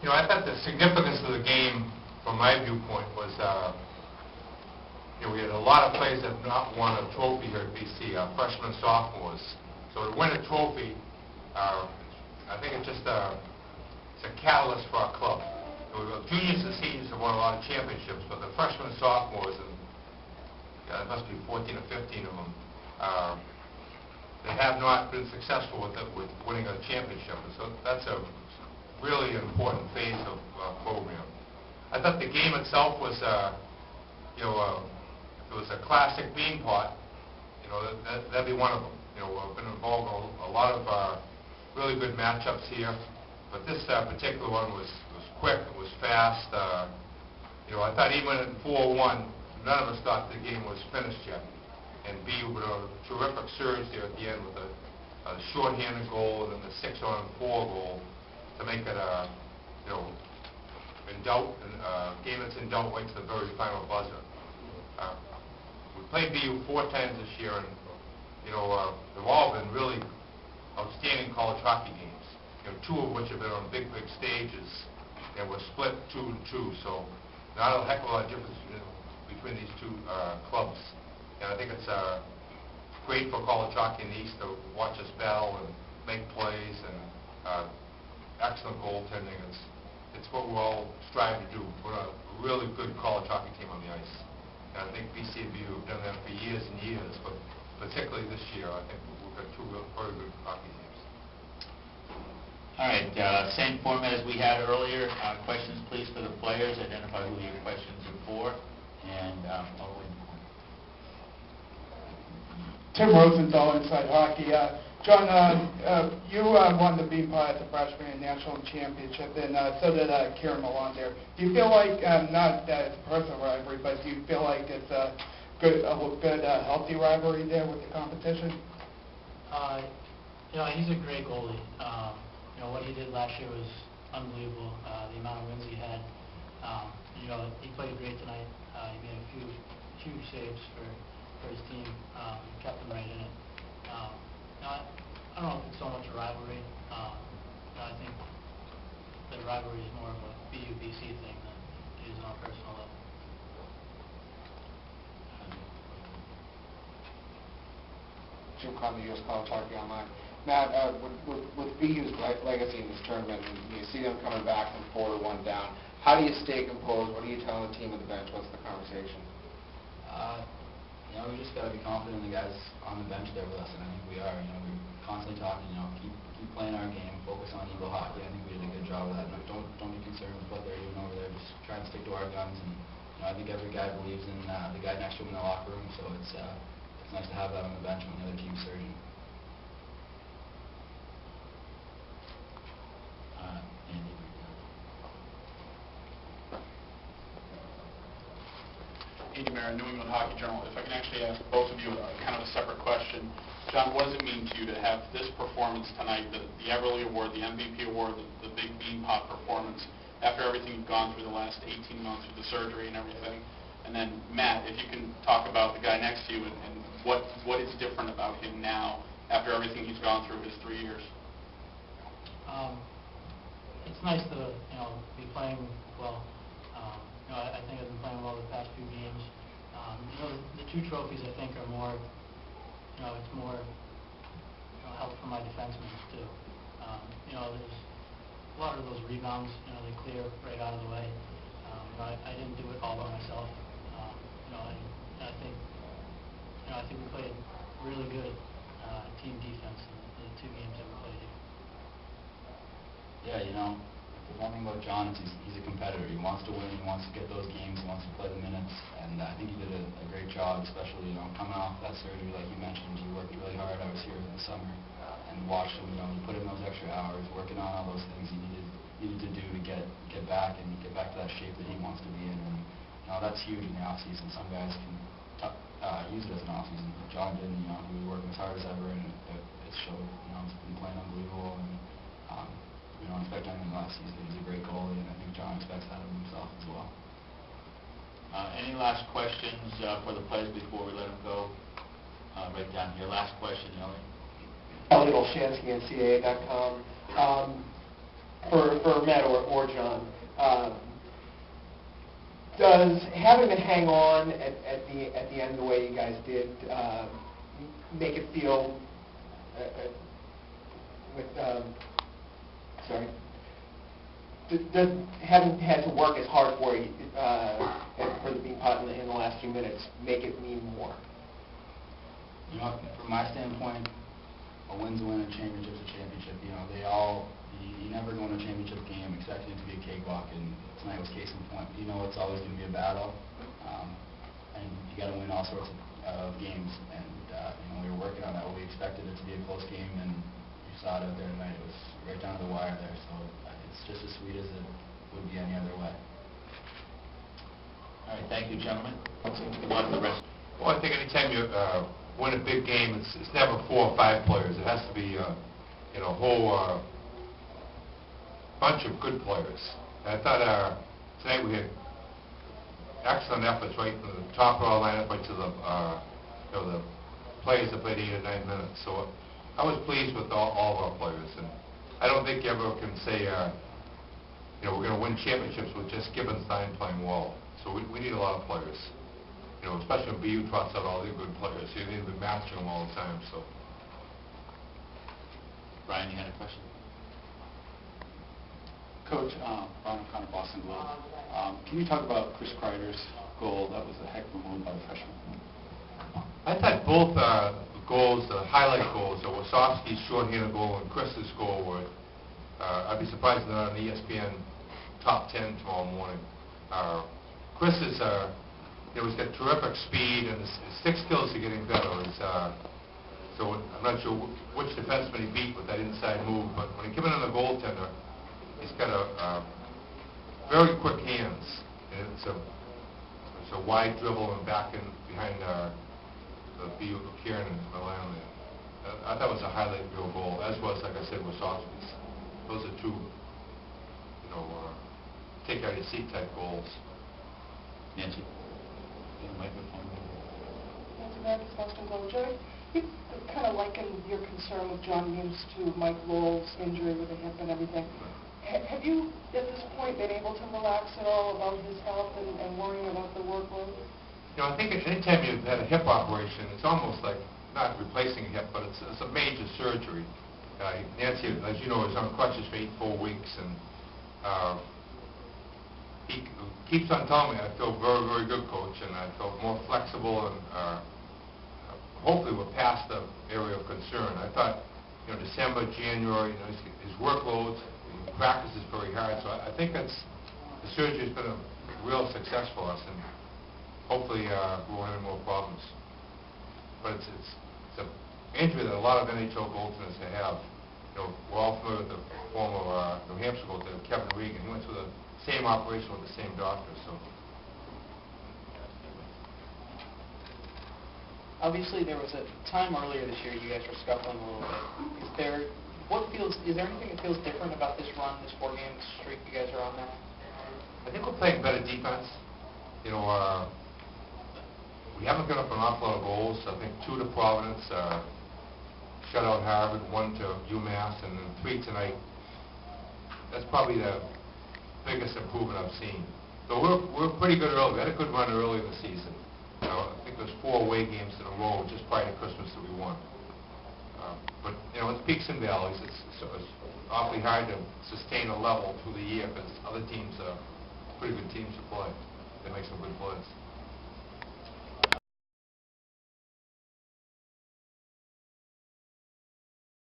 I thought the significance of the game, from my viewpoint, was we had a lot of players that have not won a trophy here at BC, freshmen and sophomores. So to win a trophy, I think it's just it's a catalyst for our club. Juniors and seniors have won a lot of championships, but the freshmen and sophomores, and there must be 14 or 15 of them, they have not been successful with winning a championship. And so that's a really important phase of program. I thought the game itself was, it was a classic Beanpot. That'd be one of them. I've been involved in a lot of really good matchups here, but this particular one was quick. It was fast. I thought even at 4-1, none of us thought the game was finished yet. And BU with a terrific surge there at the end with a short-handed goal and then the 6-on-4 goal to make it in doubt, game that's in doubt right to the very final buzzer. We played BU 4 times this year, and they've all been really outstanding college hockey games. 2 of which have been on big stages, and were split 2-2. So not a heck of a lot of difference between these two clubs. And I think it's great for college hockey in the East to watch us battle and make plays and excellent goaltending. It's what we're all striving to do. Put a really good college hockey team on the ice. And I think BC and BU have done that for years and years, but particularly this year, I think we've got 2 very good hockey teams. All right, same format as we had earlier. Questions, please, for the players. Identify who your questions are for, and I'll win. Tim Rosenthal, Inside Hockey. John, you won the Beanpot as a freshman in national championship, and so did Kieran Malone there. Do you feel like, not that it's a personal rivalry, but do you feel like it's a good, healthy rivalry there with the competition? He's a great goalie. What he did last year was unbelievable. The amount of wins he had. He played great tonight. He made a few huge saves for his team. Kept them right in it. I don't know if it's so much a rivalry. I think the rivalry is more of a BU-BC thing than it is on a personal level. Jim Conley, U.S. College Hockey Online. Matt, with BU's legacy in this tournament, and you see them coming back from 4-1 down, how do you stay composed? What are you telling the team at the bench? What's the conversation? We just got to be confident in the guys on the bench there with us, and I think we are. We're constantly talking, keep playing our game, focus on Eagle hockey. I think we did a good job of that. Don't be concerned with what they're doing over there. Just try and stick to our guns, and I think every guy believes in the guy next to him in the locker room, so it's nice to have that on the bench when the other team's surging. Andy. Andy Marin, New England Hockey Journal. If I can actually ask both of you kind of a separate question. John, what does it mean to you to have this performance tonight, the Everly Award, the MVP Award, the big Beanpot performance, after everything you've gone through the last 18 months with the surgery and everything? And then, Matt, if you can talk about the guy next to you and what is different about him now after everything he's gone through his 3 years? It's nice to, be playing well. I think I've been playing well the past few games. The 2 trophies I think are more, it's more help for my defensemen too. There's a lot of those rebounds, they clear right out of the way. I didn't do it all by myself. I think we played really good team defense in the 2 games that we played here. Yeah, the one thing about John is he's a competitor. He wants to win. He wants to get those games. He wants to play the minutes. And I think he did a great job, especially coming off that surgery, like you mentioned. He worked really hard. I was here in the summer and watched him. He put in those extra hours, working on all those things he needed to do to get back to that shape that he wants to be in. And that's huge in the off season. Some guys can use it as an off season. John didn't. He was working as hard as ever, and it showed. He's been playing unbelievable. And, we don't expect anything last season. He's a great goalie, and I think John expects that of himself as well. Any last questions for the players before we let them go? Right down here. Last question, Ellie. Elliot Olshansky, NCAA.com. for Matt or John. Does having to hang on at the end the way you guys did make it feel does having had to work as hard for you for the Beanpot in the last few minutes make it mean more? You know, from my standpoint, a win's a win, a championship's a championship. You know, you never go in a championship game expecting it to be a cakewalk, and tonight was case in point. You know it's always going to be a battle, and you got to win all sorts of games. And you know, we were working on that. We expected it to be a close game, and you saw it out there tonight. It was right down to the wire there. So it's just as sweet as it would be any other way. All right, thank you, gentlemen. Let's move on to the rest. Well, I think anytime you win a big game, it's never 4 or 5 players. It has to be a whole bunch of good players. And I thought tonight we had excellent efforts right from the top of our lineup right to the players that played 8 or 9 minutes. So I was pleased with all of our players, and I don't think you ever can say we're going to win championships with just Gibbonstein playing well. So we need a lot of players. Especially when BU trots out all their good players. You need to be matching them all the time. So, Brian, you had a question? Coach, Brian O'Connor, Boston Globe. Can you talk about Chris Kreider's goal? That was a heck of a move by the freshman. I thought both goals, the highlight goals, the Wasowski's shorthanded goal and Chris's goal were, I'd be surprised if they're not on the ESPN top 10 tomorrow morning. Chris's, he's got terrific speed, and his stick skills are getting better. So I'm not sure which defenseman he beat with that inside move, but when he came in on the goaltender, he's got very quick hands, and it's a wide dribble and back in behind the BU Kieran and Milan there. I thought it was a highlight reel goal, as was, like I said, Wasowski's. Those are two, take out your seat type goals. Nancy? Microphone. Nancy Mackey's Boston Globe. Jerry, you kind of likened your concern with John Muse to Mike Lowell's injury with the hip and everything. Have you, at this point, been able to relax at all about his health and worrying about the workload? I think anytime you've had a hip operation, it's almost like not replacing a hip, but it's a major surgery. Nancy, as you know, is on crutches for 8 full weeks, and he keeps on telling me I feel very, very good, Coach, and I feel more flexible, and hopefully we're past the area of concern. I thought, December, January, his workloads, he practices very hard, so I think the surgery's been a real success for us, and hopefully we won't have any more problems. But it's an injury that a lot of NHL goaltenders have. We're all familiar with the former New Hampshire goaltender, Kevin Regan. He went through the same operation with the same doctor. So, obviously, there was a time earlier this year you guys were scuffling a little bit. Is there anything that feels different about this run, this 4-game streak you guys are on now? I think we're playing better defense. We haven't given up an awful lot of goals. I think 2 to Providence, shut out Harvard, 1 to UMass, and then 3 tonight. That's probably the biggest improvement I've seen. So we're pretty good early. We had a good run early in the season. I think there's 4 away games in a row just prior to Christmas that we won. But it's peaks and valleys. It's awfully hard to sustain a level through the year because other teams are pretty good teams to play. They make some good plays.